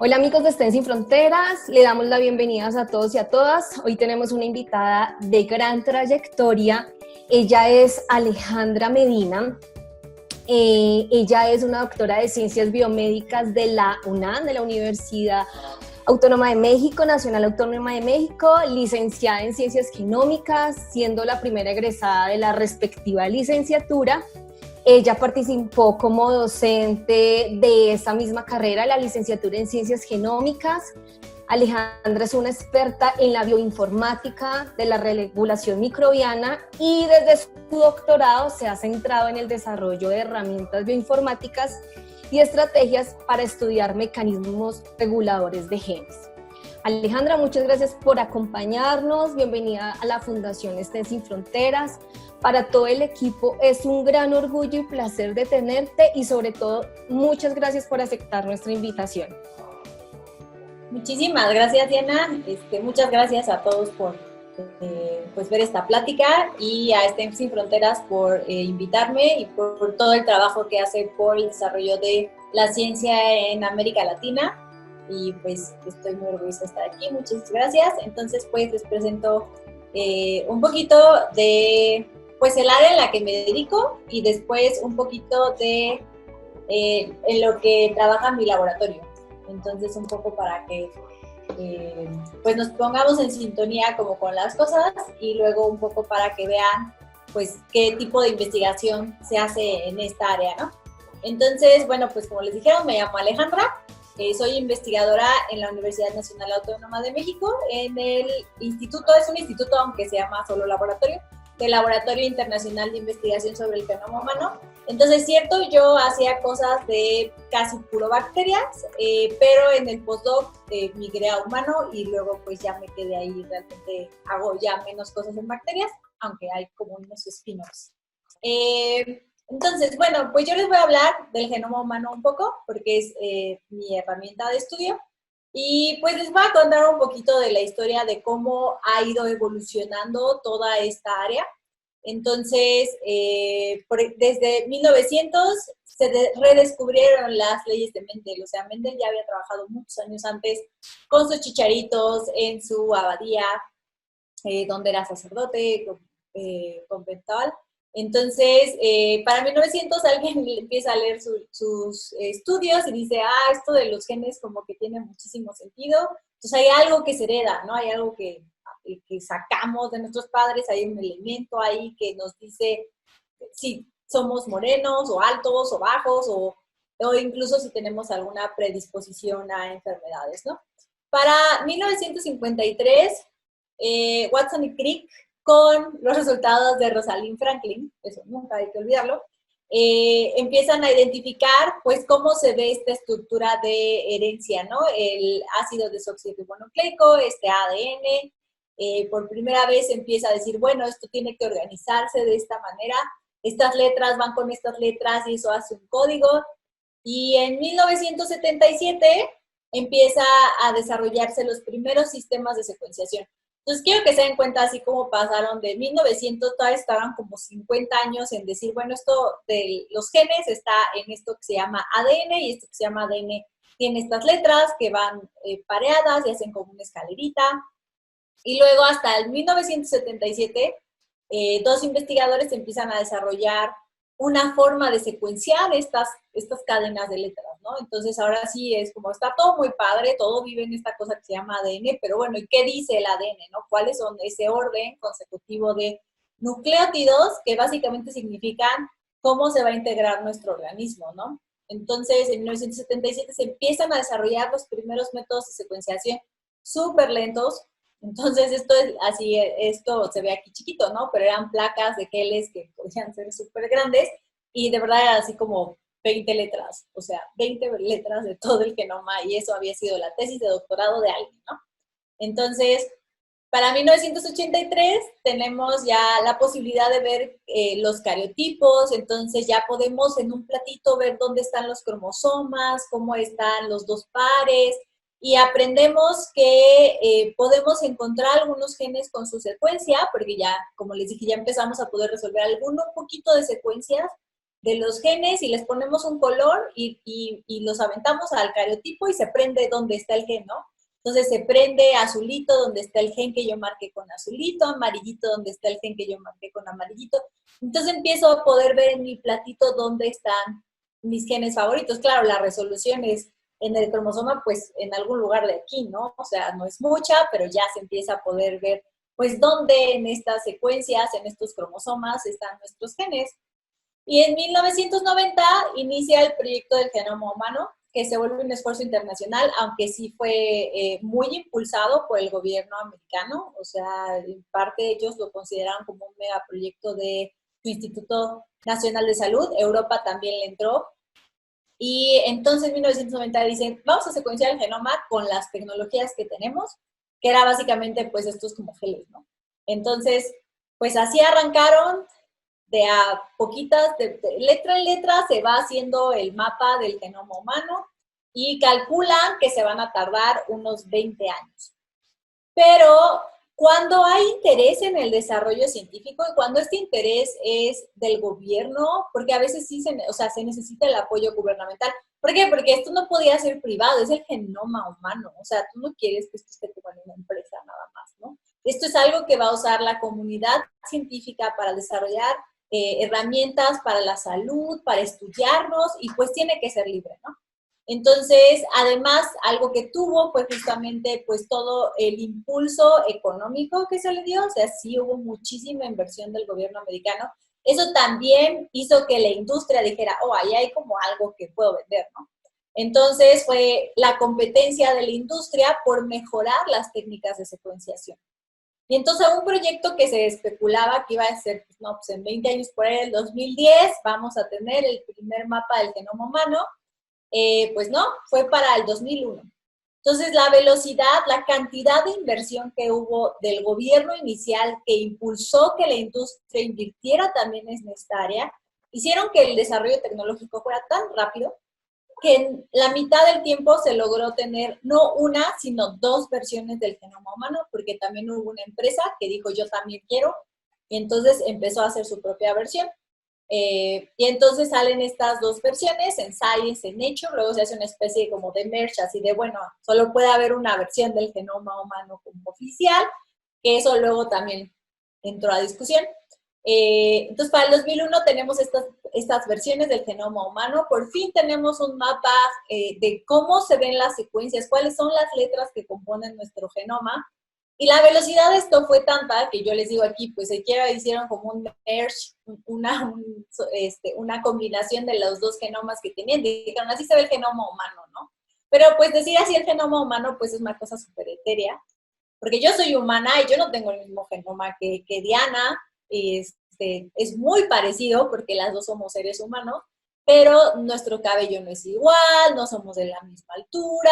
Hola amigos de Estén Sin Fronteras, le damos la bienvenida a todos y a todas. Hoy tenemos una invitada de gran trayectoria. Ella es Alejandra Medina. Ella es una doctora de Ciencias Biomédicas de la UNAM, de la Universidad Autónoma de México, Nacional Autónoma de México, licenciada en Ciencias Genómicas, siendo la primera egresada de la respectiva licenciatura. Ella participó como docente de esa misma carrera, la licenciatura en Ciencias Genómicas. Alejandra es una experta en la bioinformática de la regulación microbiana y desde su doctorado se ha centrado en el desarrollo de herramientas bioinformáticas y estrategias para estudiar mecanismos reguladores de genes. Alejandra, muchas gracias por acompañarnos. Bienvenida a la Fundación Estén Sin Fronteras. Para todo el equipo es un gran orgullo y placer de tenerte y sobre todo muchas gracias por aceptar nuestra invitación. Muchísimas gracias, Diana. Muchas gracias a todos por ver esta plática y a Estén Sin Fronteras por invitarme y por todo el trabajo que hace por el desarrollo de la ciencia en América Latina. Y pues estoy muy orgullosa de estar aquí. Muchas gracias. Entonces, pues les presento un poquito de el área en la que me dedico y después un poquito de en lo que trabaja mi laboratorio. Entonces, un poco para que nos pongamos en sintonía como con las cosas y luego un poco para que vean pues qué tipo de investigación se hace en esta área, ¿no? Entonces, bueno, pues como les dijeron, me llamo Alejandra, soy investigadora en la Universidad Nacional Autónoma de México, en el instituto, es un instituto aunque se llama solo laboratorio, del Laboratorio Internacional de Investigación sobre el Genoma Humano. Entonces, cierto, yo hacía cosas de casi puro bacterias, pero en el postdoc migré a humano y luego pues ya me quedé ahí, realmente hago ya menos cosas en bacterias, aunque hay como unos spin-offs. Entonces, bueno, pues yo les voy a hablar del genoma humano un poco, porque es mi herramienta de estudio. Y pues les voy a contar un poquito de la historia de cómo ha ido evolucionando toda esta área. Entonces, desde 1900 se redescubrieron las leyes de Mendel. O sea, Mendel ya había trabajado muchos años antes con sus chicharitos en su abadía, donde era sacerdote conventual. Entonces, para 1900 alguien empieza a leer sus estudios y dice, esto de los genes como que tiene muchísimo sentido. Entonces hay algo que se hereda, ¿no? Hay algo que sacamos de nuestros padres, hay un elemento ahí que nos dice si somos morenos o altos o bajos o incluso si tenemos alguna predisposición a enfermedades, ¿no? Para 1953, Watson y Crick, con los resultados de Rosalind Franklin, eso nunca hay que olvidarlo, empiezan a identificar pues cómo se ve esta estructura de herencia, ¿no? El ácido desoxirribonucleico, este ADN, por primera vez empieza a decir, bueno, esto tiene que organizarse de esta manera, estas letras van con estas letras y eso hace un código. Y en 1977 empieza a desarrollarse los primeros sistemas de secuenciación. Entonces, quiero que se den cuenta así como pasaron de 1900, todavía estaban como 50 años en decir, bueno, esto de los genes está en esto que se llama ADN y esto que se llama ADN tiene estas letras que van pareadas y hacen como una escalerita. Y luego hasta el 1977, dos investigadores empiezan a desarrollar una forma de secuenciar estas cadenas de letras, ¿no? Entonces ahora sí es como, está todo muy padre, todo vive en esta cosa que se llama ADN, pero bueno, ¿y qué dice el ADN, no? ¿Cuáles son ese orden consecutivo de nucleótidos que básicamente significan cómo se va a integrar nuestro organismo, ¿no? Entonces, en 1977 se empiezan a desarrollar los primeros métodos de secuenciación súper lentos. Entonces, esto es así, esto se ve aquí chiquito, ¿no? Pero eran placas de geles que podían ser súper grandes y de verdad era así como 20 letras, o sea, 20 letras de todo el genoma y eso había sido la tesis de doctorado de alguien, ¿no? Entonces, para 1983 tenemos ya la posibilidad de ver los cariotipos, entonces ya podemos en un platito ver dónde están los cromosomas, cómo están los dos pares, y aprendemos que podemos encontrar algunos genes con su secuencia, porque ya, como les dije, ya empezamos a poder resolver un poquito de secuencias, de los genes y les ponemos un color y los aventamos al cariotipo y se prende donde está el gen, ¿no? Entonces se prende azulito donde está el gen que yo marqué con azulito, amarillito donde está el gen que yo marqué con amarillito. Entonces empiezo a poder ver en mi platito dónde están mis genes favoritos. Claro, la resolución es en el cromosoma, pues en algún lugar de aquí, ¿no? O sea, no es mucha, pero ya se empieza a poder ver, pues, dónde en estas secuencias, en estos cromosomas están nuestros genes. Y en 1990 inicia el proyecto del genoma humano, que se vuelve un esfuerzo internacional, aunque sí fue muy impulsado por el gobierno americano. O sea, en parte ellos lo consideran como un megaproyecto de su Instituto Nacional de Salud. Europa también le entró. Y entonces en 1990 dicen, vamos a secuenciar el genoma con las tecnologías que tenemos, que era básicamente pues estos como geles, ¿no? Entonces, pues así arrancaron, de a poquitas, de letra en letra se va haciendo el mapa del genoma humano y calculan que se van a tardar unos 20 años. Pero cuando hay interés en el desarrollo científico y cuando este interés es del gobierno, porque a veces sí se necesita el apoyo gubernamental. ¿Por qué? Porque esto no podía ser privado, es el genoma humano. O sea, tú no quieres que esto esté como en una empresa nada más, ¿no? Esto es algo que va a usar la comunidad científica para desarrollar herramientas para la salud, para estudiarnos, y pues tiene que ser libre, ¿no? Entonces, además, algo que tuvo fue justamente pues todo el impulso económico que se le dio, o sea, sí hubo muchísima inversión del gobierno americano. Eso también hizo que la industria dijera, oh, ahí hay como algo que puedo vender, ¿no? Entonces fue la competencia de la industria por mejorar las técnicas de secuenciación. Y entonces un proyecto que se especulaba que iba a ser, pues no, pues en 20 años por ahí, el 2010, vamos a tener el primer mapa del genoma humano, pues no, fue para el 2001. Entonces la velocidad, la cantidad de inversión que hubo del gobierno inicial que impulsó que la industria invirtiera también en esta área, hicieron que el desarrollo tecnológico fuera tan rápido que en la mitad del tiempo se logró tener no una, sino dos versiones del genoma humano, porque también hubo una empresa que dijo yo también quiero, y entonces empezó a hacer su propia versión. Y entonces salen estas dos versiones, en Science, en Nature, luego se hace una especie como de merge, así de, bueno, solo puede haber una versión del genoma humano como oficial, que eso luego también entró a discusión. Entonces, para el 2001 tenemos estas versiones del genoma humano. Por fin tenemos un mapa de cómo se ven las secuencias, cuáles son las letras que componen nuestro genoma. Y la velocidad de esto fue tanta que yo les digo aquí, pues siquiera hicieron como un merge, una combinación de los dos genomas que tenían. Dijeron, así se ve el genoma humano, ¿no? Pero pues decir así el genoma humano, pues es una cosa súper etérea. Porque yo soy humana y yo no tengo el mismo genoma que Diana. Es muy parecido porque las dos somos seres humanos, pero nuestro cabello no es igual, no somos de la misma altura,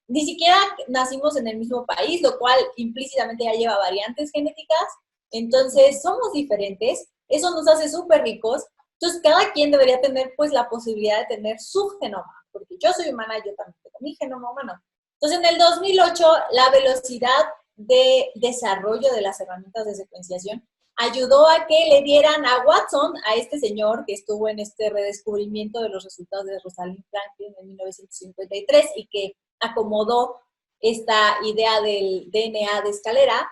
ni siquiera nacimos en el mismo país, lo cual implícitamente ya lleva variantes genéticas. Entonces somos diferentes, eso nos hace súper ricos. Entonces cada quien debería tener pues la posibilidad de tener su genoma, porque yo soy humana, yo también tengo mi genoma humano. Entonces en el 2008 la velocidad de desarrollo de las herramientas de secuenciación ayudó a que le dieran a Watson, a este señor que estuvo en este redescubrimiento de los resultados de Rosalind Franklin en 1953 y que acomodó esta idea del DNA de escalera,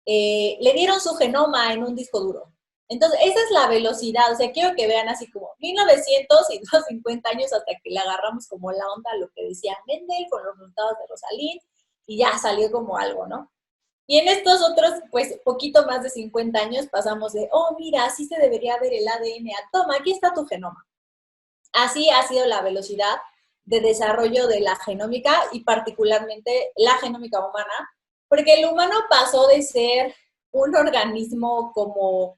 le dieron su genoma en un disco duro. Entonces, esa es la velocidad, o sea, quiero que vean así como 1900 y 50 años hasta que le agarramos como la onda a lo que decía Mendel con los resultados de Rosalind y ya salió como algo, ¿no? Y en estos otros, pues, poquito más de 50 años pasamos de, oh, mira, así se debería ver el ADN. Toma, aquí está tu genoma. Así ha sido la velocidad de desarrollo de la genómica y particularmente la genómica humana, porque el humano pasó de ser un organismo como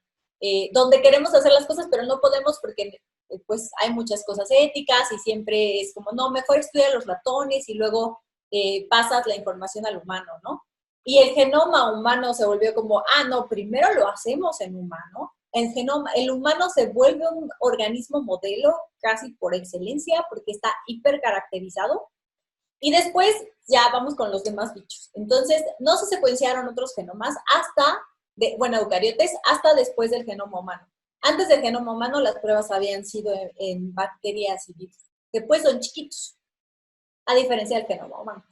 donde queremos hacer las cosas, pero no podemos porque pues hay muchas cosas éticas y siempre es como, no, mejor estudia los ratones y luego pasas la información al humano, ¿no? Y el genoma humano se volvió como, ah, no, primero lo hacemos en humano. El humano se vuelve un organismo modelo casi por excelencia porque está hipercaracterizado. Y después ya vamos con los demás bichos. Entonces, no se secuenciaron otros genomas hasta, eucariotes, hasta después del genoma humano. Antes del genoma humano, las pruebas habían sido en bacterias y virus. Después son chiquitos, a diferencia del genoma humano.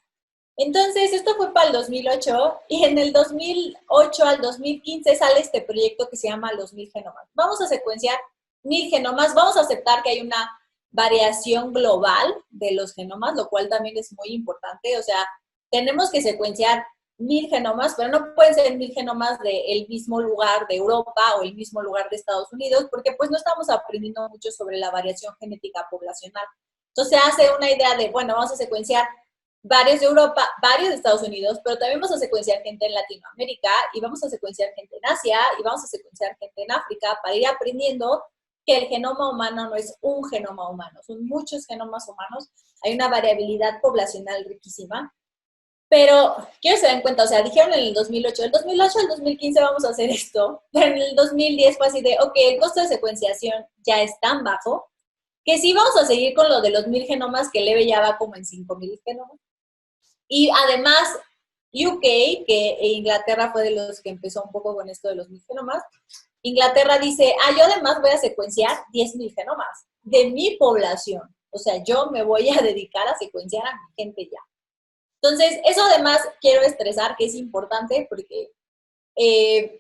Entonces, esto fue para el 2008 y en el 2008 al 2015 sale este proyecto que se llama los 1000 genomas. Vamos a secuenciar 1000 genomas, vamos a aceptar que hay una variación global de los genomas, lo cual también es muy importante. O sea, tenemos que secuenciar 1000 genomas, pero no pueden ser 1000 genomas del mismo lugar de Europa o el mismo lugar de Estados Unidos, porque pues no estamos aprendiendo mucho sobre la variación genética poblacional. Entonces se hace una idea de, bueno, vamos a secuenciar varios de Europa, varios de Estados Unidos, pero también vamos a secuenciar gente en Latinoamérica y vamos a secuenciar gente en Asia y vamos a secuenciar gente en África para ir aprendiendo que el genoma humano no es un genoma humano, son muchos genomas humanos, hay una variabilidad poblacional riquísima, pero quiero que se den cuenta, o sea, dijeron en el 2008, del 2008 al 2015 vamos a hacer esto, pero en el 2010 fue así de, ok, el costo de secuenciación ya es tan bajo que sí vamos a seguir con lo de los 1000 genomas, que leve ya va como en 5000 genomas. Y además, UK, que Inglaterra fue de los que empezó un poco con esto de los 1000 genomas, Inglaterra dice, yo además voy a secuenciar 10,000 genomas de mi población. O sea, yo me voy a dedicar a secuenciar a mi gente ya. Entonces, eso además quiero estresar que es importante porque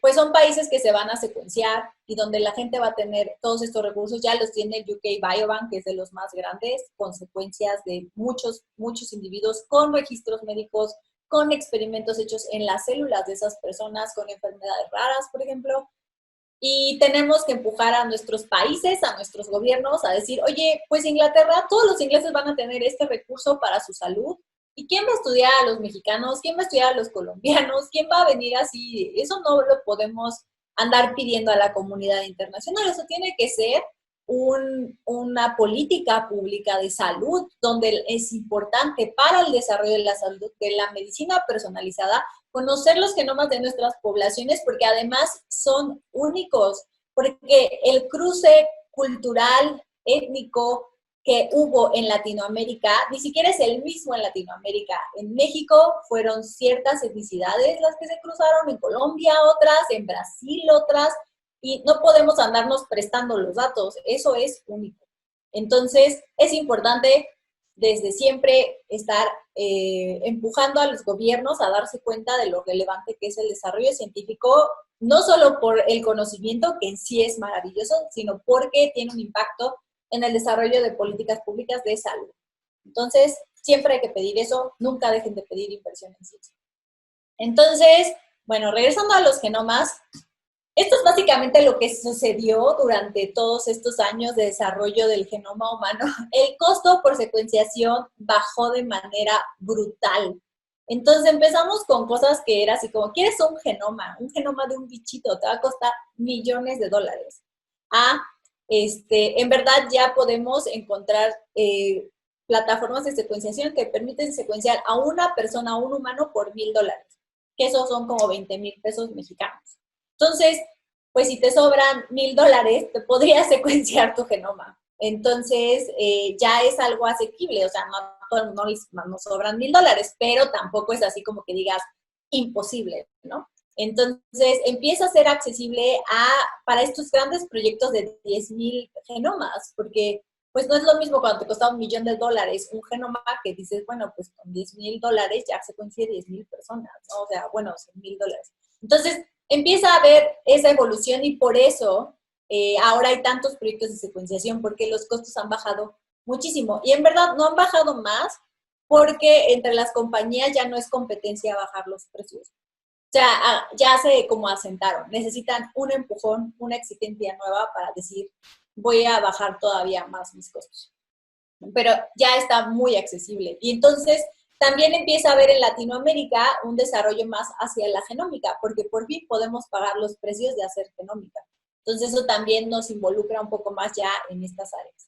pues son países que se van a secuenciar y donde la gente va a tener todos estos recursos. Ya los tiene el UK Biobank, que es de los más grandes, con secuencias de muchos individuos, con registros médicos, con experimentos hechos en las células de esas personas con enfermedades raras, por ejemplo. Y tenemos que empujar a nuestros países, a nuestros gobiernos, a decir, oye, pues Inglaterra, todos los ingleses van a tener este recurso para su salud. ¿Y quién va a estudiar a los mexicanos? ¿Quién va a estudiar a los colombianos? ¿Quién va a venir así? Eso no lo podemos andar pidiendo a la comunidad internacional. Eso tiene que ser una política pública de salud, donde es importante para el desarrollo de la salud, de la medicina personalizada, conocer los genomas de nuestras poblaciones, porque además son únicos, porque el cruce cultural, étnico que hubo en Latinoamérica, ni siquiera es el mismo en Latinoamérica. En México fueron ciertas etnicidades las que se cruzaron, en Colombia otras, en Brasil otras, y no podemos andarnos prestando los datos, eso es único. Entonces, es importante desde siempre estar empujando a los gobiernos a darse cuenta de lo relevante que es el desarrollo científico, no solo por el conocimiento, que en sí es maravilloso, sino porque tiene un impacto en el desarrollo de políticas públicas de salud. Entonces, siempre hay que pedir eso, nunca dejen de pedir inversión en ciencia. Entonces, bueno, regresando a los genomas, esto es básicamente lo que sucedió durante todos estos años de desarrollo del genoma humano. El costo por secuenciación bajó de manera brutal. Entonces empezamos con cosas que era así como, ¿quieres un genoma de un bichito? Te va a costar millones de dólares. En verdad ya podemos encontrar plataformas de secuenciación que permiten secuenciar a una persona, a un humano por $1,000, que esos son como 20,000 pesos mexicanos. Entonces, pues si te sobran $1,000, te podrías secuenciar tu genoma. Entonces, ya es algo asequible, o sea, no a todo el mundo nos sobran $1,000, pero tampoco es así como que digas imposible, ¿no? Entonces, empieza a ser accesible para estos grandes proyectos de 10,000 genomas, porque pues no es lo mismo cuando te costaba $1,000,000 un genoma que dices, bueno, pues con $10,000 ya se consigue 10,000 personas, ¿no? O sea, bueno, $100,000. Entonces, empieza a haber esa evolución y por eso ahora hay tantos proyectos de secuenciación, porque los costos han bajado muchísimo. Y en verdad no han bajado más porque entre las compañías ya no es competencia bajar los precios. O sea, ya se como asentaron. Necesitan un empujón, una exigencia nueva para decir, voy a bajar todavía más mis costos. Pero ya está muy accesible. Y entonces también empieza a haber en Latinoamérica un desarrollo más hacia la genómica, porque por fin podemos pagar los precios de hacer genómica. Entonces eso también nos involucra un poco más ya en estas áreas.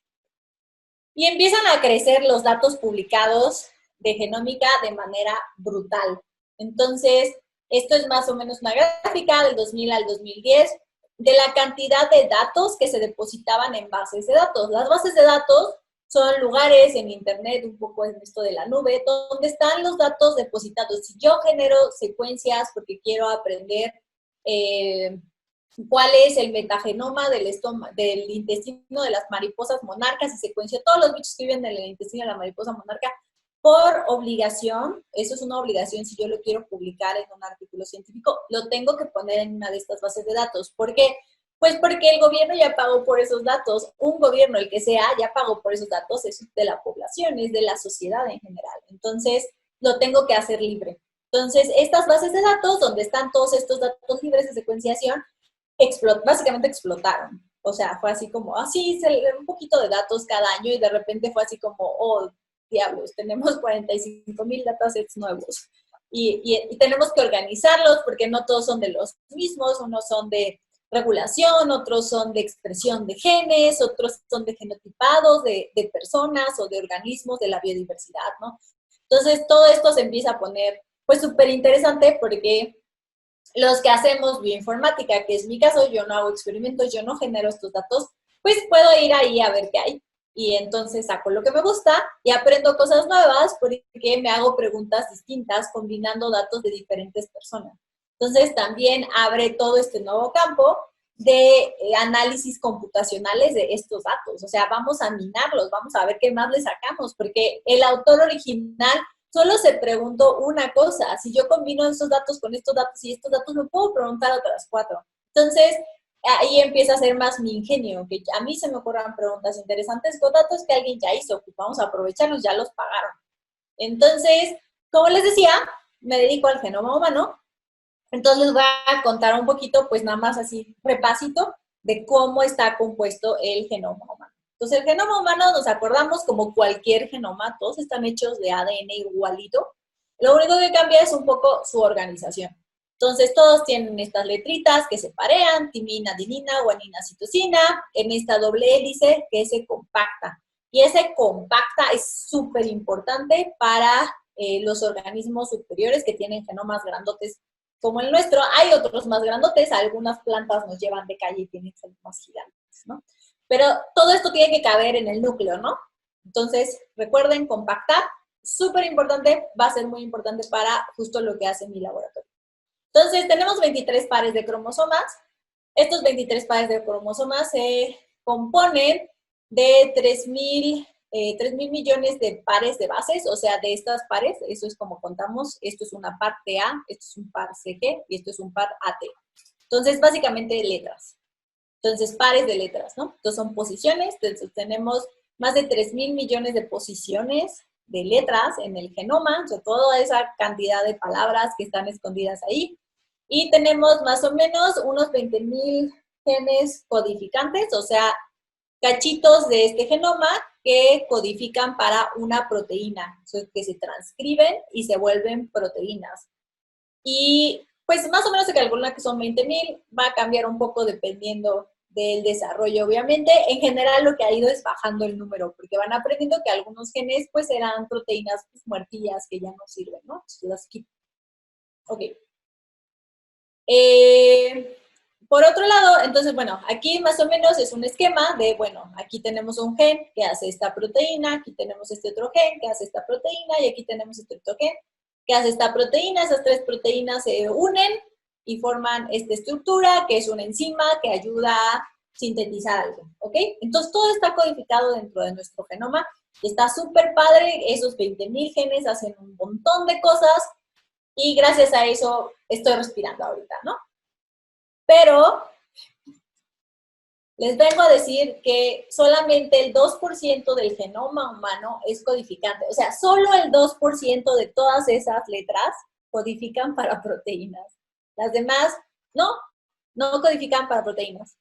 Y empiezan a crecer los datos publicados de genómica de manera brutal. Entonces, esto es más o menos una gráfica del 2000 al 2010 de la cantidad de datos que se depositaban en bases de datos. Las bases de datos son lugares en internet, un poco en esto de la nube, donde están los datos depositados. Si yo genero secuencias porque quiero aprender cuál es el metagenoma del intestino de las mariposas monarcas y secuenció todos los bichos que viven en el intestino de la mariposa monarca por obligación. Eso es una obligación si yo lo quiero publicar en un artículo científico, lo tengo que poner en una de estas bases de datos. ¿Por qué? Pues porque el gobierno ya pagó por esos datos, un gobierno, el que sea, ya pagó por esos datos, es de la población, es de la sociedad en general. Entonces, lo tengo que hacer libre. Entonces, estas bases de datos, donde están todos estos datos libres de secuenciación, básicamente explotaron. O sea, fue así como, así, un poquito de datos cada año y de repente fue así como, oh, diablos, tenemos 45,000 datasets nuevos. Y tenemos que organizarlos porque no todos son de los mismos, unos son de regulación, otros son de expresión de genes, otros son de genotipados de personas o de organismos de la biodiversidad, ¿no? Entonces, todo esto se empieza a poner, pues, súper interesante porque los que hacemos bioinformática, que es mi caso, yo no hago experimentos, yo no genero estos datos, pues puedo ir ahí a ver qué hay. Y entonces saco lo que me gusta y aprendo cosas nuevas porque me hago preguntas distintas combinando datos de diferentes personas. Entonces también abre todo este nuevo campo de análisis computacionales de estos datos. O sea, vamos a minarlos, vamos a ver qué más le sacamos, porque el autor original solo se preguntó una cosa. Si yo combino estos datos con estos datos y estos datos, me puedo preguntar otras 4. Entonces, ahí empieza a ser más mi ingenio, que a mí se me ocurran preguntas interesantes con datos que alguien ya hizo, pues vamos a aprovecharlos, ya los pagaron. Entonces, como les decía, me dedico al genoma humano. Entonces les voy a contar un poquito, pues nada más así, repasito de cómo está compuesto el genoma humano. Entonces, el genoma humano nos acordamos como cualquier genoma, todos están hechos de ADN igualito. Lo único que cambia es un poco su organización. Entonces, todos tienen estas letritas que se parean, timina, adenina, guanina, citosina, en esta doble hélice que se compacta. Y ese compacta es súper importante para los organismos superiores que tienen genomas grandotes como el nuestro. Hay otros más grandotes, algunas plantas nos llevan de calle y tienen genomas gigantes, ¿no? Pero todo esto tiene que caber en el núcleo, ¿no? Entonces, recuerden, compactar, súper importante, va a ser muy importante para justo lo que hace mi laboratorio. Entonces, tenemos 23 pares de cromosomas. Estos 23 pares de cromosomas se componen de 3,000 millones de pares de bases, o sea, de estas pares, eso es como contamos, esto es una par TA, esto es un par CG y esto es un par AT. Entonces, básicamente letras. Entonces, pares de letras, ¿no? Entonces, son posiciones, entonces tenemos más de 3,000 millones de posiciones de letras en el genoma, o sea, toda esa cantidad de palabras que están escondidas ahí. Y tenemos más o menos unos 20,000 genes codificantes, o sea, cachitos de este genoma que codifican para una proteína, o sea, que se transcriben y se vuelven proteínas. Y pues más o menos se calcula que son 20,000, va a cambiar un poco dependiendo del desarrollo, obviamente. En general lo que ha ido es bajando el número, porque van aprendiendo que algunos genes pues eran proteínas pues, muertillas que ya no sirven, ¿no? Entonces las quitan. Ok. Por otro lado, entonces, bueno, aquí más o menos es un esquema de, bueno, aquí tenemos un gen que hace esta proteína, aquí tenemos este otro gen que hace esta proteína y aquí tenemos este otro gen que hace esta proteína. Esas 3 proteínas se unen y forman esta estructura que es una enzima que ayuda a sintetizar algo, ¿ok? Entonces, todo está codificado dentro de nuestro genoma y está súper padre. Esos 20,000 genes hacen un montón de cosas y gracias a eso estoy respirando ahorita, ¿no? Pero les vengo a decir que solamente el 2% del genoma humano es codificante. O sea, solo el 2% de todas esas letras codifican para proteínas. Las demás no codifican para proteínas.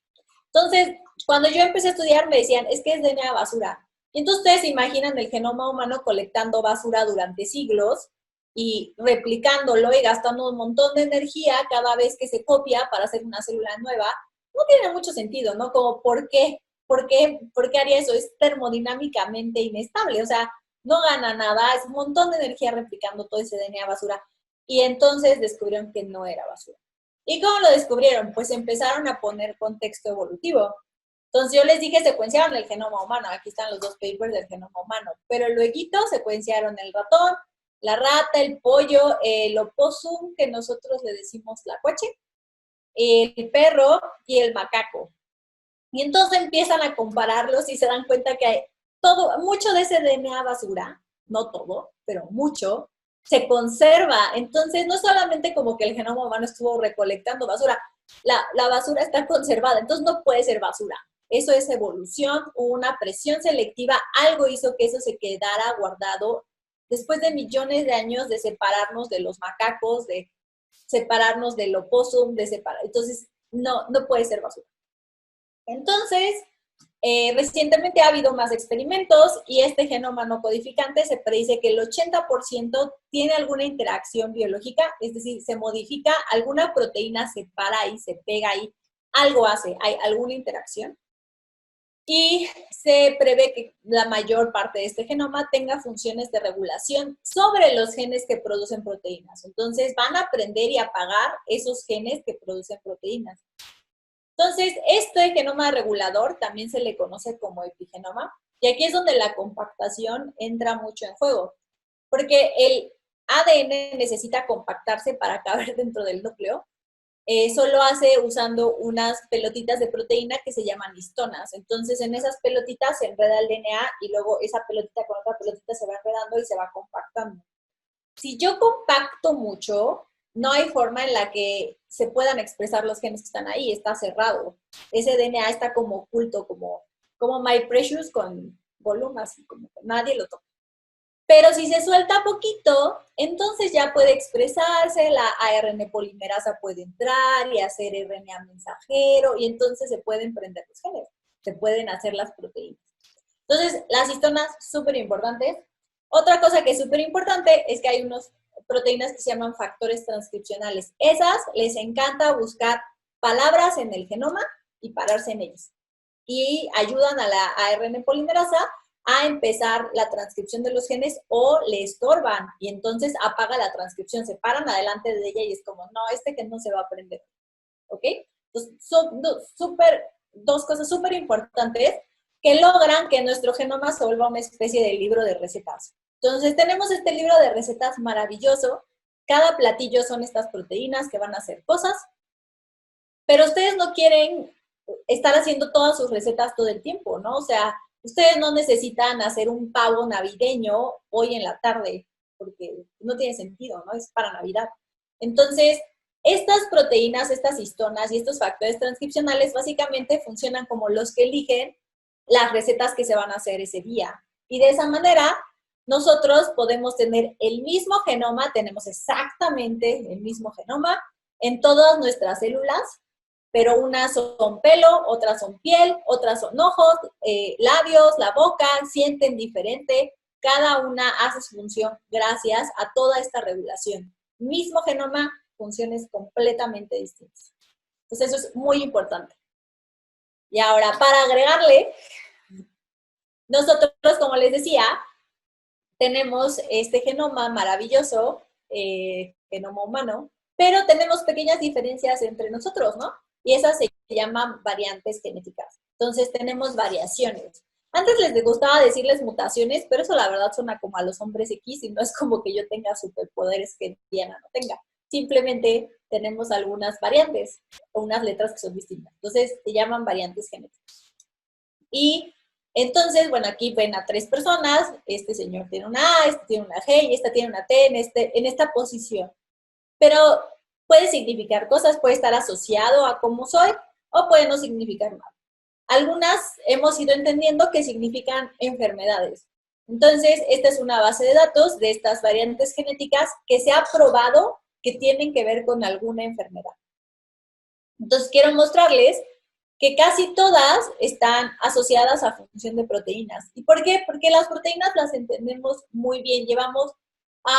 Entonces, cuando yo empecé a estudiar me decían, es que es DNA basura. Y entonces ustedes se imaginan el genoma humano colectando basura durante siglos y replicándolo y gastando un montón de energía cada vez que se copia para hacer una célula nueva. No tiene mucho sentido, ¿no? Como, ¿por qué? ¿Por qué haría eso? Es termodinámicamente inestable, o sea, no gana nada, es un montón de energía replicando todo ese DNA basura. Y entonces descubrieron que no era basura. ¿Y cómo lo descubrieron? Pues empezaron a poner contexto evolutivo. Entonces yo les dije, secuenciaron el genoma humano, aquí están los 2 papers del genoma humano, pero luego secuenciaron el ratón, la rata, el pollo, el oposum, que nosotros le decimos tlacuache, el perro y el macaco. Y entonces empiezan a compararlos y se dan cuenta que hay mucho de ese DNA basura, no todo, pero mucho, se conserva. Entonces, no solamente como que el genoma humano estuvo recolectando basura, la basura está conservada, entonces no puede ser basura. Eso es evolución, una presión selectiva, algo hizo que eso se quedara guardado después de millones de años de separarnos de los macacos, de separarnos del opossum, entonces no puede ser basura. Entonces, recientemente ha habido más experimentos y este genoma no codificante se predice que el 80% tiene alguna interacción biológica, es decir, se modifica, alguna proteína se para ahí, se pega ahí, algo hace, hay alguna interacción. Y se prevé que la mayor parte de este genoma tenga funciones de regulación sobre los genes que producen proteínas. Entonces, van a aprender y apagar esos genes que producen proteínas. Entonces, este genoma regulador también se le conoce como epigenoma, y aquí es donde la compactación entra mucho en juego, porque el ADN necesita compactarse para caber dentro del núcleo. Eso lo hace usando unas pelotitas de proteína que se llaman histonas. Entonces, en esas pelotitas se enreda el DNA y luego esa pelotita con otra pelotita se va enredando y se va compactando. Si yo compacto mucho, no hay forma en la que se puedan expresar los genes que están ahí, está cerrado. Ese DNA está como oculto, como My Precious con volumen, así como que nadie lo toca. Pero si se suelta poquito, entonces ya puede expresarse, la ARN polimerasa puede entrar y hacer RNA mensajero, y entonces se pueden prender los genes, se pueden hacer las proteínas. Entonces, las histonas, súper importantes. Otra cosa que es súper importante es que hay unas proteínas que se llaman factores transcripcionales. Esas les encanta buscar palabras en el genoma y pararse en ellas. Y ayudan a la ARN polimerasa a empezar la transcripción de los genes o le estorban y entonces apaga la transcripción, se paran adelante de ella y es como, no, este gen no se va a aprender. ¿Ok? Entonces, son dos cosas súper importantes que logran que nuestro genoma se vuelva una especie de libro de recetas. Entonces, tenemos este libro de recetas maravilloso. Cada platillo son estas proteínas que van a hacer cosas, pero ustedes no quieren estar haciendo todas sus recetas todo el tiempo, ¿no? O sea, ustedes no necesitan hacer un pavo navideño hoy en la tarde, porque no tiene sentido, ¿no? Es para Navidad. Entonces, estas proteínas, estas histonas y estos factores transcripcionales básicamente funcionan como los que eligen las recetas que se van a hacer ese día. Y de esa manera, nosotros podemos tener el mismo genoma, tenemos exactamente el mismo genoma en todas nuestras células, pero unas son pelo, otras son piel, otras son ojos, labios, la boca, sienten diferente. Cada una hace su función gracias a toda esta regulación. Mismo genoma, funciones completamente distintas. Entonces, eso es muy importante. Y ahora, para agregarle, nosotros, como les decía, tenemos este genoma maravilloso, genoma humano, pero tenemos pequeñas diferencias entre nosotros, ¿no? Y esas se llaman variantes genéticas. Entonces, tenemos variaciones. Antes les gustaba decirles mutaciones, pero eso la verdad suena como a los hombres X y no es como que yo tenga superpoderes que Diana no tenga. Simplemente tenemos algunas variantes o unas letras que son distintas. Entonces, se llaman variantes genéticas. Y entonces, bueno, aquí ven a 3 personas. Este señor tiene una A, este tiene una G y esta tiene una T en esta posición. Pero puede significar cosas, puede estar asociado a cómo soy o puede no significar nada. Algunas hemos ido entendiendo que significan enfermedades. Entonces, esta es una base de datos de estas variantes genéticas que se ha probado que tienen que ver con alguna enfermedad. Entonces, quiero mostrarles que casi todas están asociadas a función de proteínas. ¿Y por qué? Porque las proteínas las entendemos muy bien. Llevamos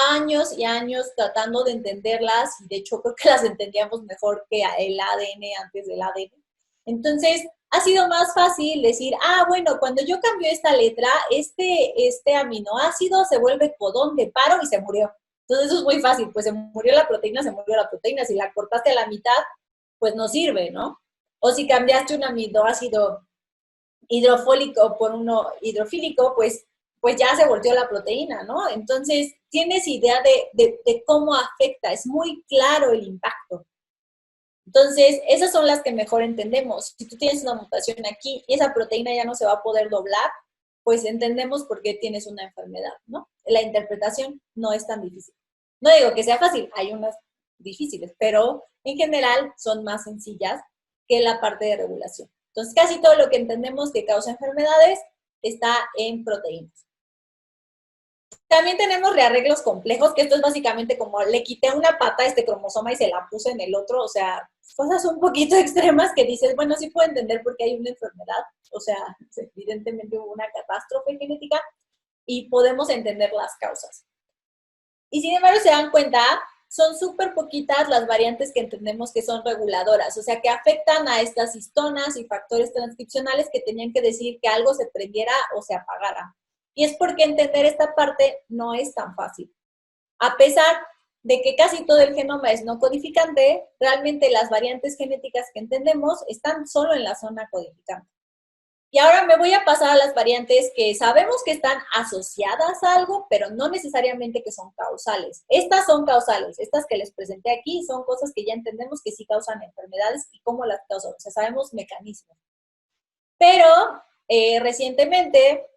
años y años tratando de entenderlas y de hecho creo que las entendíamos mejor que el ADN antes del ADN. Entonces, ha sido más fácil decir, bueno, cuando yo cambio esta letra, este aminoácido se vuelve codón de paro y se murió. Entonces, eso es muy fácil, pues se murió la proteína, se murió la proteína. Si la cortaste a la mitad, pues no sirve, ¿no? O si cambiaste un aminoácido hidrofólico por uno hidrofílico, pues ya se volteó la proteína, ¿no? Entonces, tienes idea de cómo afecta, es muy claro el impacto. Entonces, esas son las que mejor entendemos. Si tú tienes una mutación aquí y esa proteína ya no se va a poder doblar, pues entendemos por qué tienes una enfermedad, ¿no? La interpretación no es tan difícil. No digo que sea fácil, hay unas difíciles, pero en general son más sencillas que la parte de regulación. Entonces, casi todo lo que entendemos que causa enfermedades está en proteínas. También tenemos rearreglos complejos, que esto es básicamente como le quité una pata a este cromosoma y se la puse en el otro, o sea, cosas un poquito extremas que dices, bueno, sí puedo entender por qué hay una enfermedad, o sea, evidentemente hubo una catástrofe genética y podemos entender las causas. Y sin embargo, se dan cuenta, son súper poquitas las variantes que entendemos que son reguladoras, o sea, que afectan a estas histonas y factores transcripcionales que tenían que decir que algo se prendiera o se apagara. Y es porque entender esta parte no es tan fácil. A pesar de que casi todo el genoma es no codificante, realmente las variantes genéticas que entendemos están solo en la zona codificante. Y ahora me voy a pasar a las variantes que sabemos que están asociadas a algo, pero no necesariamente que son causales. Estas son causales, estas que les presenté aquí son cosas que ya entendemos que sí causan enfermedades y cómo las causan, o sea, sabemos mecanismos. Pero recientemente,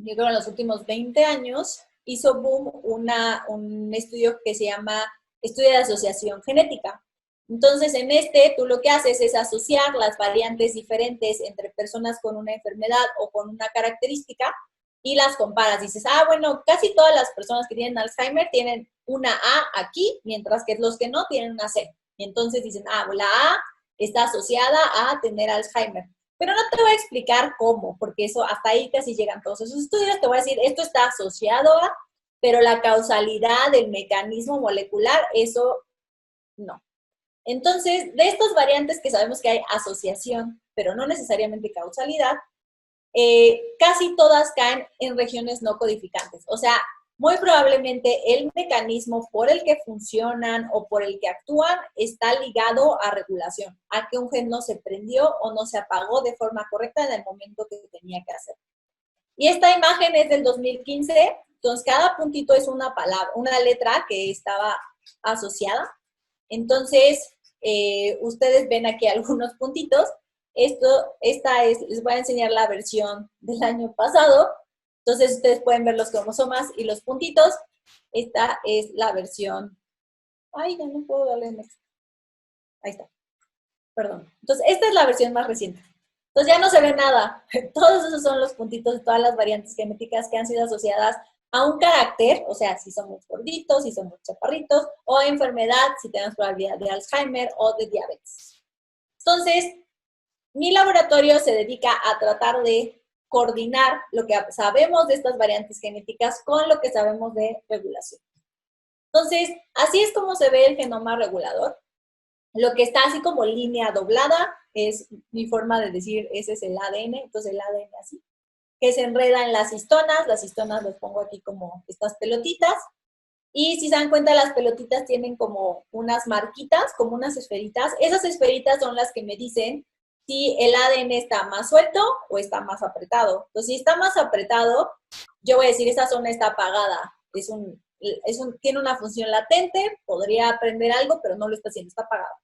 yo creo en los últimos 20 años, hizo boom un estudio que se llama estudio de asociación genética. Entonces, en este, tú lo que haces es asociar las variantes diferentes entre personas con una enfermedad o con una característica y las comparas. Dices, ah, bueno, casi todas las personas que tienen Alzheimer tienen una A aquí, mientras que los que no tienen una C. Y entonces dicen, ah, la A está asociada a tener Alzheimer. Pero no te voy a explicar cómo, porque eso hasta ahí casi llegan todos esos estudios. Te voy a decir, esto está asociado a, pero la causalidad del mecanismo molecular, eso no. Entonces, de estas variantes que sabemos que hay asociación, pero no necesariamente causalidad, casi todas caen en regiones no codificantes. O sea, muy probablemente el mecanismo por el que funcionan o por el que actúan está ligado a regulación, a que un gen no se prendió o no se apagó de forma correcta en el momento que tenía que hacer. Y esta imagen es del 2015, entonces cada puntito es una palabra, una letra que estaba asociada. Entonces, ustedes ven aquí algunos puntitos. Les voy a enseñar la versión del año pasado. Entonces, ustedes pueden ver los cromosomas y los puntitos. Esta es la versión. Ay, ya no puedo darle next. Ahí está. Perdón. Entonces, esta es la versión más reciente. Entonces, ya no se ve nada. Todos esos son los puntitos de todas las variantes genéticas que han sido asociadas a un carácter, o sea, si somos gorditos, si somos chaparritos, o enfermedad, si tenemos probabilidad de Alzheimer o de diabetes. Entonces, mi laboratorio se dedica a tratar de coordinar lo que sabemos de estas variantes genéticas con lo que sabemos de regulación. Entonces, así es como se ve el genoma regulador. Lo que está así como línea doblada es mi forma de decir, ese es el ADN, entonces el ADN así, que se enreda en las histonas los pongo aquí como estas pelotitas, y si se dan cuenta las pelotitas tienen como unas marquitas, como unas esferitas, esas esferitas son las que me dicen si el ADN está más suelto o está más apretado. Entonces, si está más apretado, yo voy a decir, esa zona está apagada, tiene una función latente, podría aprender algo, pero no lo está haciendo, está apagado.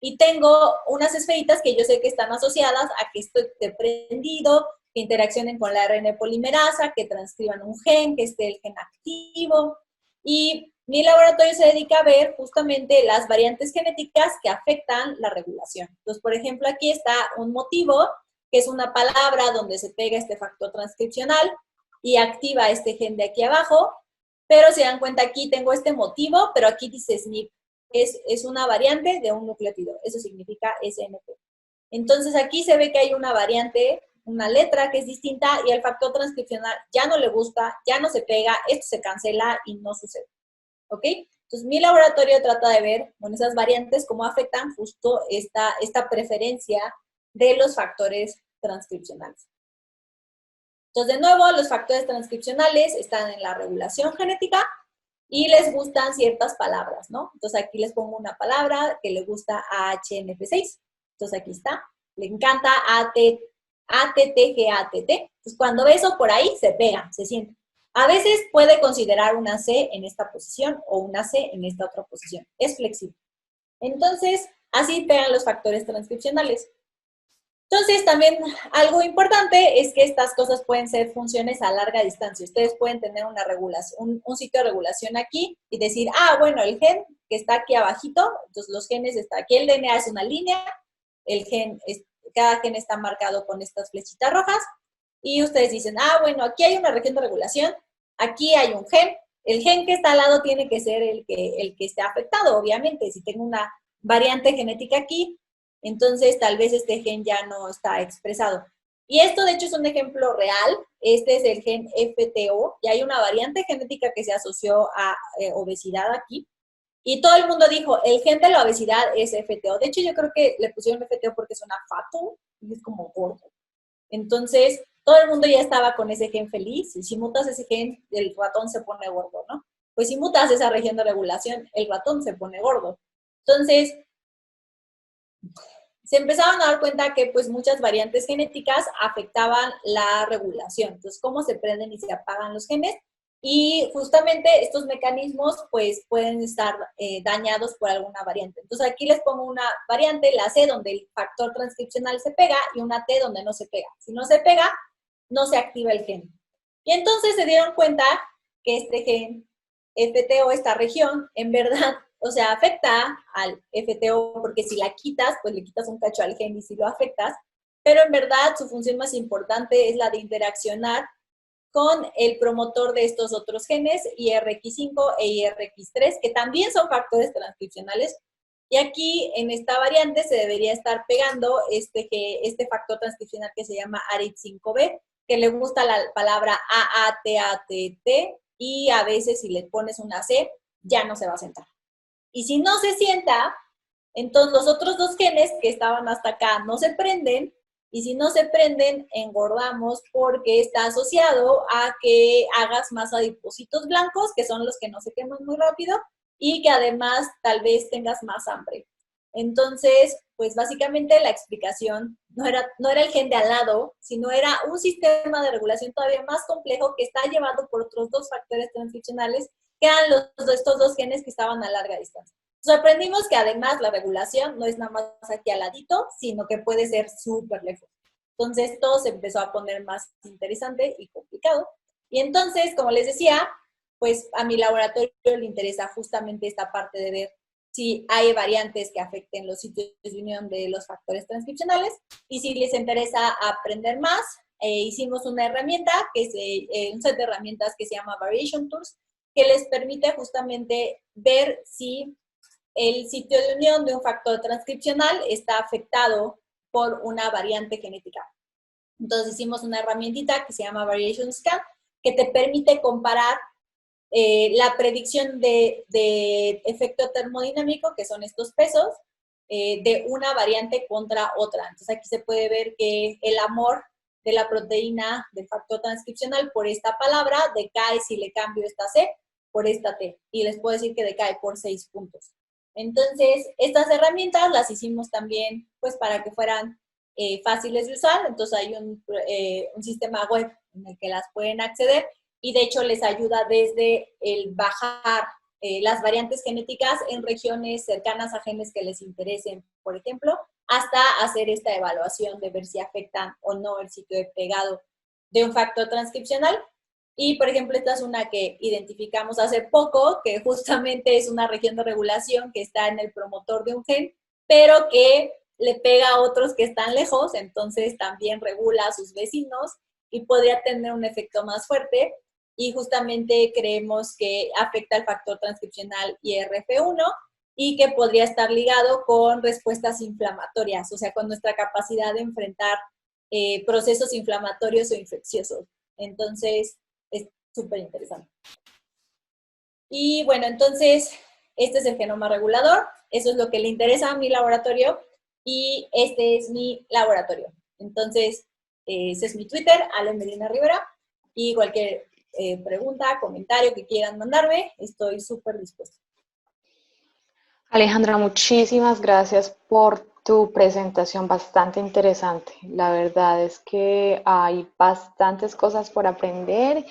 Y tengo unas esferitas que yo sé que están asociadas a que esto esté prendido, que interaccionen con la ARN polimerasa, que transcriban un gen, que esté el gen activo. Y mi laboratorio se dedica a ver justamente las variantes genéticas que afectan la regulación. Entonces, por ejemplo, aquí está un motivo, que es una palabra donde se pega este factor transcripcional y activa este gen de aquí abajo. Pero se dan cuenta, aquí tengo este motivo, pero aquí dice SNP. Es una variante de un nucleótido. Eso significa SNP. Entonces, aquí se ve que hay una variante, una letra que es distinta y el factor transcripcional ya no le gusta, ya no se pega, esto se cancela y no sucede. ¿Ok? Entonces, mi laboratorio trata de ver con esas variantes cómo afectan justo esta preferencia de los factores transcripcionales. Entonces, de nuevo, los factores transcripcionales están en la regulación genética y les gustan ciertas palabras, ¿no? Entonces, aquí les pongo una palabra que le gusta a HNF6. Entonces, aquí está. Le encanta ATTGATT. Entonces, cuando ve eso por ahí, se pega, se siente. A veces puede considerar una C en esta posición o una C en esta otra posición. Es flexible. Entonces, así pegan los factores transcripcionales. Entonces, también algo importante es que estas cosas pueden ser funciones a larga distancia. Ustedes pueden tener una regulación, un sitio de regulación aquí y decir, bueno, el gen que está aquí abajito, entonces los genes está aquí, el DNA es una línea, el gen, cada gen está marcado con estas flechitas rojas, y ustedes dicen, bueno, aquí hay una región de regulación, aquí hay un gen, el gen que está al lado tiene que ser el que esté afectado, obviamente. Si tengo una variante genética aquí, entonces tal vez este gen ya no está expresado. Y esto de hecho es un ejemplo real. Este es el gen FTO y hay una variante genética que se asoció a obesidad aquí. Y todo el mundo dijo, el gen de la obesidad es FTO. De hecho, yo creo que le pusieron FTO porque suena fato y es como gordo. Entonces, todo el mundo ya estaba con ese gen feliz. Y si mutas ese gen, el ratón se pone gordo, ¿no? Pues si mutas esa región de regulación, el ratón se pone gordo. Entonces, se empezaron a dar cuenta que pues muchas variantes genéticas afectaban la regulación. Entonces, cómo se prenden y se apagan los genes. Y justamente estos mecanismos pues pueden estar dañados por alguna variante. Entonces, aquí les pongo una variante, la C, donde el factor transcripcional se pega, y una T donde no se pega. Si no se pega, no se activa el gen. Y entonces se dieron cuenta que este gen FTO, esta región, en verdad, o sea, afecta al FTO, porque si la quitas, pues le quitas un cacho al gen y si lo afectas, pero en verdad su función más importante es la de interaccionar con el promotor de estos otros genes, IRX5 e IRX3, que también son factores transcripcionales. Y aquí, en esta variante, se debería estar pegando este factor transcripcional que se llama ARID5B, que le gusta la palabra AATATT, y a veces si le pones una C, ya no se va a sentar. Y si no se sienta, entonces los otros dos genes que estaban hasta acá no se prenden, y si no se prenden, engordamos porque está asociado a que hagas más adipocitos blancos, que son los que no se queman muy rápido, y que además tal vez tengas más hambre. Entonces, pues básicamente la explicación no era el gen de al lado, sino era un sistema de regulación todavía más complejo que está llevado por otros dos factores transcripcionales, que eran estos dos genes que estaban a larga distancia. Entonces aprendimos que además la regulación no es nada más aquí al ladito, sino que puede ser súper lejos. Entonces todo se empezó a poner más interesante y complicado. Y entonces, como les decía, pues a mi laboratorio le interesa justamente esta parte de ver si hay variantes que afecten los sitios de unión de los factores transcripcionales, y si les interesa aprender más, hicimos una herramienta, que es un set de herramientas que se llama Variation Tools, que les permite justamente ver si el sitio de unión de un factor transcripcional está afectado por una variante genética. Entonces hicimos una herramientita que se llama Variation Scan, que te permite comparar la predicción de efecto termodinámico, que son estos pesos, de una variante contra otra. Entonces aquí se puede ver que el amor de la proteína del factor transcripcional por esta palabra decae si le cambio esta C por esta T. Y les puedo decir que decae por 6 puntos. Entonces, estas herramientas las hicimos también pues para que fueran fáciles de usar. Entonces hay un sistema web en el que las pueden acceder, y de hecho les ayuda desde el bajar las variantes genéticas en regiones cercanas a genes que les interesen, por ejemplo, hasta hacer esta evaluación de ver si afectan o no el sitio de pegado de un factor transcripcional. Y, por ejemplo, esta es una que identificamos hace poco, que justamente es una región de regulación que está en el promotor de un gen, pero que le pega a otros que están lejos, entonces también regula a sus vecinos y podría tener un efecto más fuerte. Y justamente creemos que afecta al factor transcripcional IRF1 y que podría estar ligado con respuestas inflamatorias, o sea, con nuestra capacidad de enfrentar procesos inflamatorios o infecciosos. Entonces, es súper interesante. Y bueno, entonces, este es el genoma regulador, eso es lo que le interesa a mi laboratorio, y este es mi laboratorio. Entonces, ese es mi Twitter, Ale Medina Rivera, y cualquier pregunta, comentario que quieran mandarme, estoy súper dispuesta. Alejandra, muchísimas gracias por tu presentación, bastante interesante. La verdad es que hay bastantes cosas por aprender,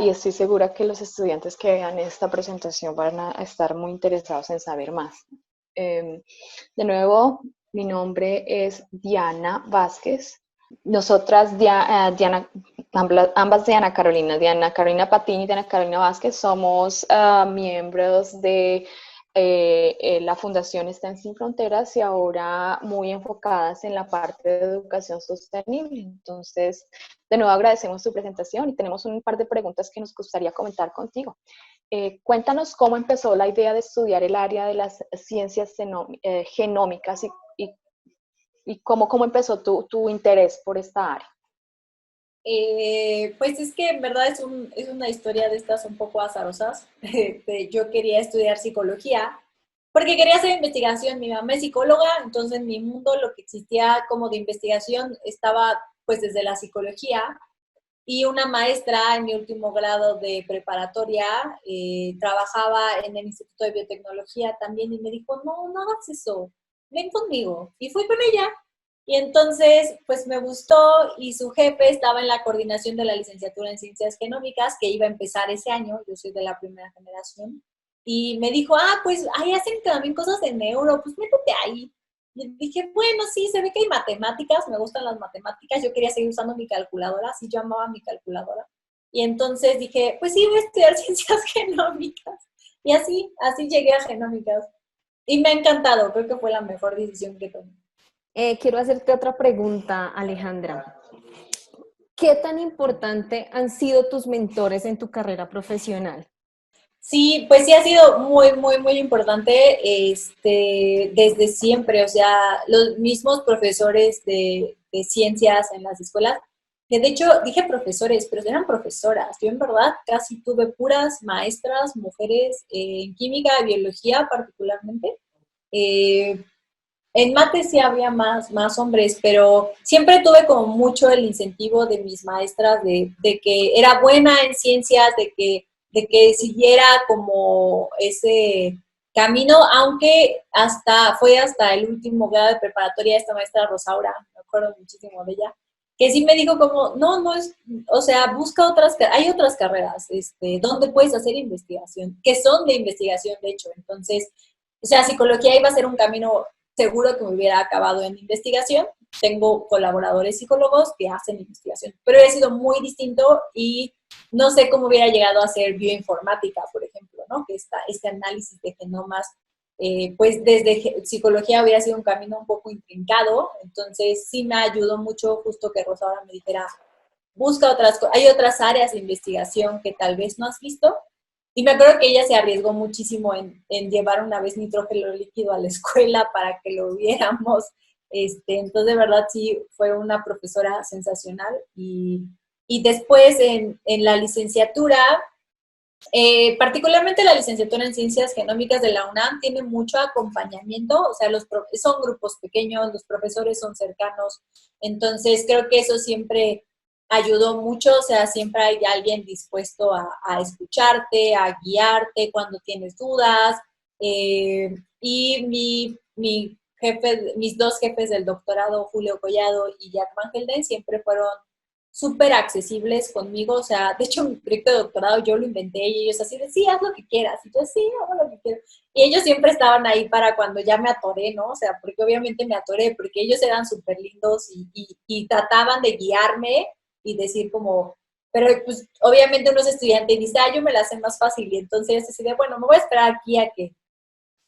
y estoy segura que los estudiantes que vean esta presentación van a estar muy interesados en saber más. De nuevo, mi nombre es Diana Vázquez. Nosotras, Diana, ambas Diana Carolina Patiño y Diana Carolina Vázquez, somos miembros de la Fundación STEM Sin Fronteras y ahora muy enfocadas en la parte de educación sostenible. Entonces, de nuevo agradecemos tu presentación y tenemos un par de preguntas que nos gustaría comentar contigo. Cuéntanos cómo empezó la idea de estudiar el área de las ciencias genómicas y cómo empezó tu interés por esta área. Pues es que en verdad es una historia de estas un poco azarosas. Yo quería estudiar psicología porque quería hacer investigación. Mi mamá es psicóloga, entonces en mi mundo lo que existía como de investigación estaba pues desde la psicología. Y una maestra en mi último grado de preparatoria trabajaba en el Instituto de Biotecnología también y me dijo, no, no hagas eso, ven conmigo. Y fui con ella. Y entonces, pues me gustó y su jefe estaba en la coordinación de la licenciatura en Ciencias Genómicas, que iba a empezar ese año, yo soy de la primera generación, y me dijo, pues ahí hacen también cosas de neuro, pues métete ahí. Y dije, bueno, sí, se ve que hay matemáticas, me gustan las matemáticas, yo quería seguir usando mi calculadora, sí, yo amaba mi calculadora. Y entonces dije, pues sí, voy a estudiar ciencias genómicas. Y así llegué a genómicas. Y me ha encantado, creo que fue la mejor decisión que tomé. Quiero hacerte otra pregunta, Alejandra. ¿Qué tan importante han sido tus mentores en tu carrera profesional? Sí, pues sí ha sido muy, muy, muy importante desde siempre, o sea, los mismos profesores de ciencias en las escuelas, que de hecho dije profesores, pero eran profesoras. Yo en verdad casi tuve puras maestras, mujeres, en química y biología particularmente. Eh, en mate sí había más hombres, pero siempre tuve como mucho el incentivo de mis maestras de que era buena en ciencias, de que siguiera como ese camino, aunque fue hasta el último grado de preparatoria esta maestra Rosaura, me acuerdo muchísimo de ella, que sí me dijo como, no es, o sea, busca hay otras carreras, donde puedes hacer investigación, que son de investigación, de hecho, entonces, o sea, psicología iba a ser un camino seguro que me hubiera acabado en investigación. Tengo colaboradores psicólogos que hacen investigación, pero he sido muy distinto y no sé cómo hubiera llegado a ser bioinformática, por ejemplo, ¿no? Que este análisis de genomas, pues desde psicología hubiera sido un camino un poco intrincado, entonces sí me ayudó mucho justo que Rosa ahora me dijera, busca hay otras áreas de investigación que tal vez no has visto. Y me acuerdo que ella se arriesgó muchísimo en llevar una vez nitrógeno líquido a la escuela para que lo viéramos. Entonces, de verdad, sí, fue una profesora sensacional. Y después en la licenciatura, particularmente la licenciatura en Ciencias Genómicas de la UNAM, tiene mucho acompañamiento, o sea, son grupos pequeños, los profesores son cercanos. Entonces, creo que eso siempre ayudó mucho, o sea, siempre hay alguien dispuesto a escucharte, a guiarte cuando tienes dudas. Y mis dos jefes del doctorado, Julio Collado y Jack Van Helden, siempre fueron súper accesibles conmigo, o sea, de hecho mi proyecto de doctorado yo lo inventé y ellos así de, sí, haz lo que quieras, y yo, sí, hago lo que quiero. Y ellos siempre estaban ahí para cuando ya me atoré, ¿no? O sea, porque obviamente me atoré, porque ellos eran súper lindos y trataban de guiarme y decir como, pero pues obviamente uno es estudiante y dice, yo me la sé más fácil, y entonces así de, bueno, me voy a esperar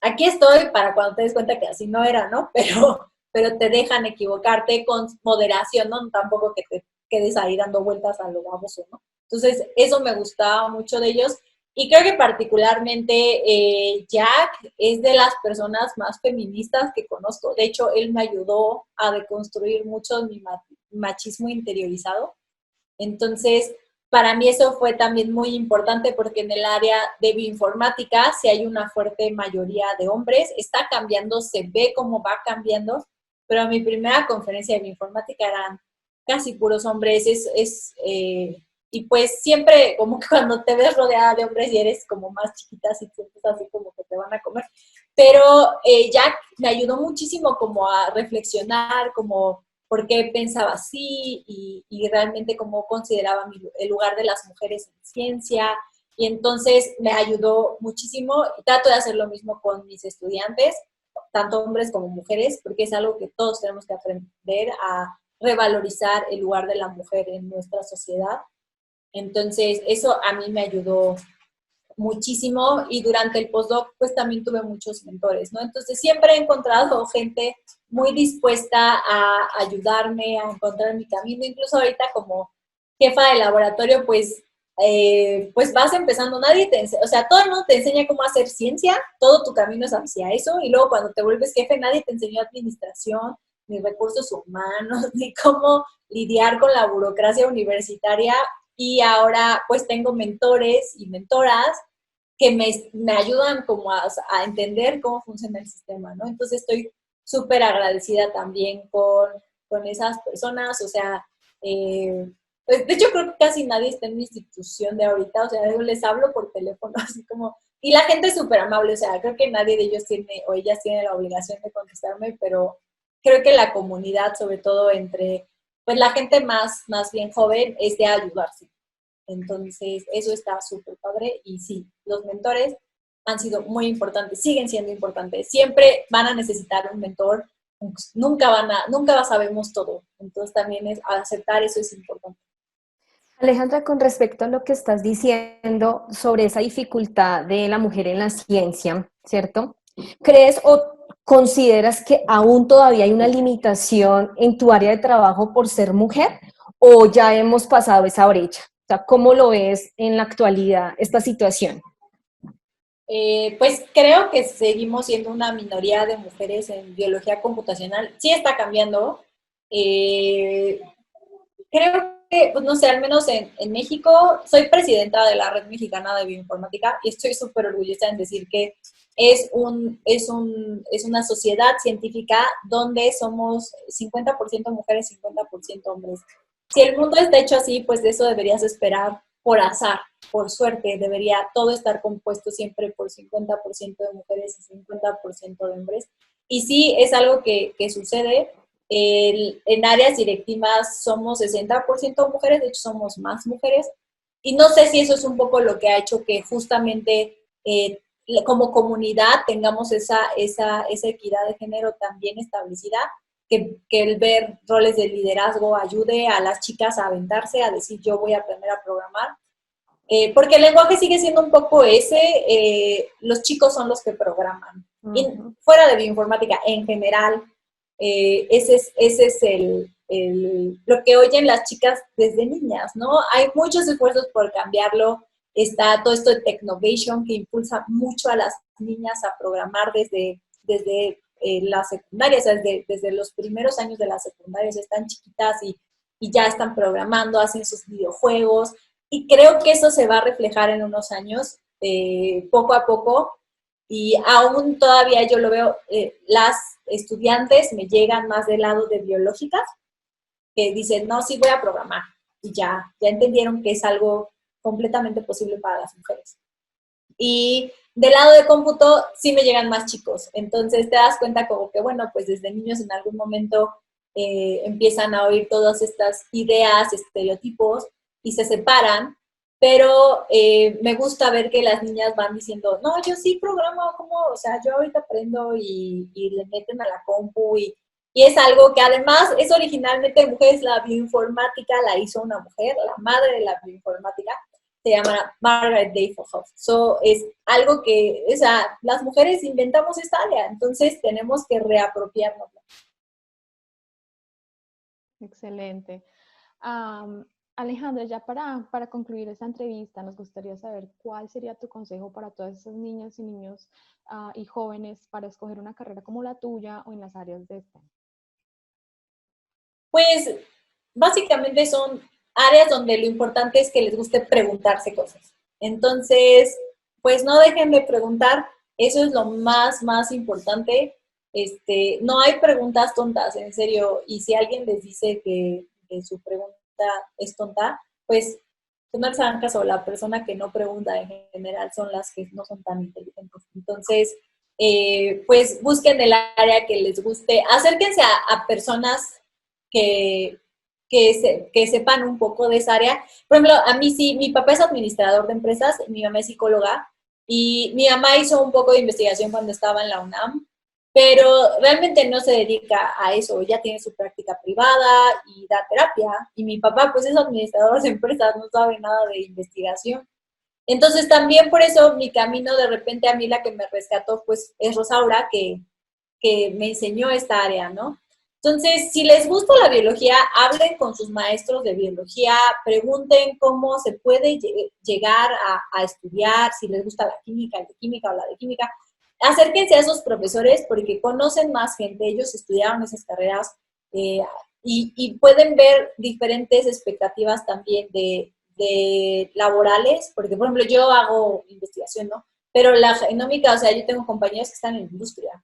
aquí estoy para cuando te des cuenta que así no era, ¿no? Pero te dejan equivocarte con moderación, ¿no? Tampoco que te quedes ahí dando vueltas a lo baboso, ¿no? Entonces, eso me gustaba mucho de ellos. Y creo que particularmente Jack es de las personas más feministas que conozco. De hecho, él me ayudó a deconstruir mucho mi machismo interiorizado. Entonces, para mí eso fue también muy importante porque en el área de bioinformática sí hay una fuerte mayoría de hombres. Está cambiando, se ve cómo va cambiando, pero mi primera conferencia de bioinformática eran casi puros hombres. Y pues siempre como que cuando te ves rodeada de hombres y eres como más chiquita, y sientes así como que te van a comer. Pero Jack me ayudó muchísimo como a reflexionar, como por qué pensaba así y realmente cómo consideraba el lugar de las mujeres en ciencia. Y entonces me ayudó muchísimo y trato de hacer lo mismo con mis estudiantes. tanto hombres como mujeres, porque es algo que todos tenemos que aprender a revalorizar el lugar de la mujer en nuestra sociedad. Entonces, eso a mí me ayudó muchísimo y durante el postdoc pues también tuve muchos mentores, ¿no? Entonces siempre he encontrado gente muy dispuesta a ayudarme a encontrar mi camino, incluso ahorita como jefa de laboratorio pues vas empezando, nadie te enseña, o sea, todo el mundo te enseña cómo hacer ciencia, todo tu camino es hacia eso y luego cuando te vuelves jefe nadie te enseñó administración, ni recursos humanos, ni cómo lidiar con la burocracia universitaria y ahora pues tengo mentores y mentoras que me ayudan como a entender cómo funciona el sistema, ¿no? Entonces estoy súper agradecida también con esas personas, o sea, pues, de hecho creo que casi nadie está en mi institución de ahorita, o sea, yo les hablo por teléfono, así como, y la gente es súper amable, o sea, creo que nadie de ellos tiene, o ellas tienen la obligación de contestarme, pero creo que la comunidad, sobre todo entre, pues la gente más bien joven, es de ayudarse. Entonces, eso está súper padre y sí, los mentores han sido muy importantes, siguen siendo importantes. Siempre van a necesitar un mentor, nunca sabemos todo. Entonces, también es aceptar eso es importante. Alejandra, con respecto a lo que estás diciendo sobre esa dificultad de la mujer en la ciencia, ¿cierto? ¿Crees o consideras que aún todavía hay una limitación en tu área de trabajo por ser mujer o ya hemos pasado esa brecha? O sea, ¿cómo lo ves en la actualidad esta situación? Pues creo que seguimos siendo una minoría de mujeres en biología computacional. Sí está cambiando. Eh, Creo que, pues no sé, al menos en México, soy presidenta de la Red Mexicana de Bioinformática y estoy súper orgullosa en decir que es una sociedad científica donde somos 50% mujeres, 50% hombres. Si el mundo está hecho así, pues de eso deberías esperar por azar, por suerte, debería todo estar compuesto siempre por 50% de mujeres y 50% de hombres. Y sí, es algo que sucede. En áreas directivas somos 60% mujeres, de hecho somos más mujeres, y no sé si eso es un poco lo que ha hecho que justamente como comunidad tengamos esa equidad de género también establecida, que el ver roles de liderazgo ayude a las chicas a aventarse, a decir yo voy a aprender a programar, porque el lenguaje sigue siendo un poco ese, los chicos son los que programan. Y fuera de bioinformática, en general, ese es lo que oyen las chicas desde niñas, ¿no? Hay muchos esfuerzos por cambiarlo. Está todo esto de Technovation que impulsa mucho a las niñas a programar desde la secundaria, o sea, desde los primeros años de la secundaria, o sea, están chiquitas y ya están programando, hacen sus videojuegos, y creo que eso se va a reflejar en unos años, poco a poco, y aún todavía yo lo veo, las estudiantes me llegan más del lado de biológicas, que dicen, no, sí voy a programar, y ya entendieron que es algo completamente posible para las mujeres. Y del lado de cómputo sí me llegan más chicos, entonces te das cuenta como que, bueno, pues desde niños en algún momento empiezan a oír todas estas ideas, estereotipos, y se separan, pero me gusta ver que las niñas van diciendo, no, yo sí programo, como, o sea, yo ahorita aprendo y le meten a la compu y es algo que además es originalmente de mujeres, la bioinformática la hizo una mujer, la madre de la bioinformática, se llama Margaret Dayforhoff. So, es algo que, o sea, las mujeres inventamos esta área, entonces tenemos que reapropiarnos. Excelente. Alejandra, ya para concluir esta entrevista, nos gustaría saber cuál sería tu consejo para todas esas niñas y niños y jóvenes para escoger una carrera como la tuya o en las áreas de STEM. Pues básicamente son áreas donde lo importante es que les guste preguntarse cosas. Entonces, pues no dejen de preguntar, eso es lo más importante. No hay preguntas tontas, en serio, y si alguien les dice que su pregunta es tonta, pues no les hagan caso, la persona que no pregunta en general son las que no son tan inteligentes. Entonces, pues busquen el área que les guste, acérquense a personas que sepan un poco de esa área. Por ejemplo, a mí sí, mi papá es administrador de empresas, mi mamá es psicóloga, y mi mamá hizo un poco de investigación cuando estaba en la UNAM, pero realmente no se dedica a eso, ya tiene su práctica privada y da terapia. Y mi papá, pues es administrador de empresas, no sabe nada de investigación. Entonces también por eso mi camino, de repente a mí la que me rescató, pues es Rosaura, que me enseñó esta área, ¿no? Entonces, si les gusta la biología, hablen con sus maestros de biología, pregunten cómo se puede llegar a estudiar, si les gusta la química, el de química o la de química. Acérquense a esos profesores porque conocen más gente, ellos estudiaron esas carreras y pueden ver diferentes expectativas también de laborales, porque por ejemplo yo hago investigación, ¿no? Pero la genómica, o sea, yo tengo compañeros que están en la industria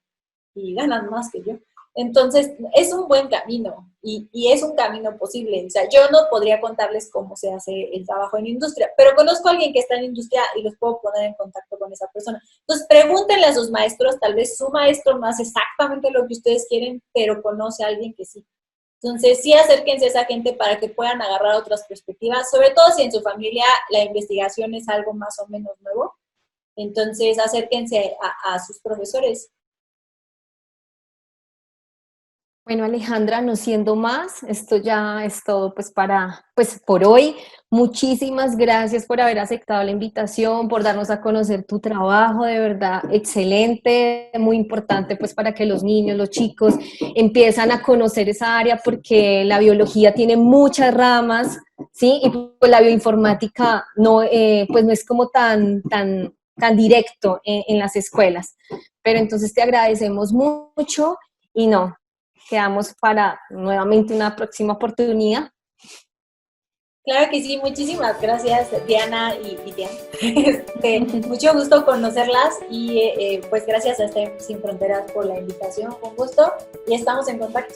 y ganan más que yo. Entonces, es un buen camino y es un camino posible. O sea, yo no podría contarles cómo se hace el trabajo en industria, pero conozco a alguien que está en industria y los puedo poner en contacto con esa persona. Entonces, pregúntenle a sus maestros, tal vez su maestro no hace exactamente lo que ustedes quieren, pero conoce a alguien que sí. Entonces, sí acérquense a esa gente para que puedan agarrar otras perspectivas, sobre todo si en su familia la investigación es algo más o menos nuevo. Entonces, acérquense a sus profesores. Bueno, Alejandra, no siendo más, esto ya es todo pues por hoy. Muchísimas gracias por haber aceptado la invitación, por darnos a conocer tu trabajo, de verdad, excelente, muy importante pues para que los niños, los chicos empiezan a conocer esa área porque la biología tiene muchas ramas, ¿sí? Y pues la bioinformática no, pues no es como tan directo en las escuelas. Pero entonces te agradecemos mucho y no. Quedamos para nuevamente una próxima oportunidad. Claro que sí, muchísimas gracias Diana y Diana. Mucho gusto conocerlas y pues gracias a Sin Fronteras por la invitación, con gusto y estamos en contacto.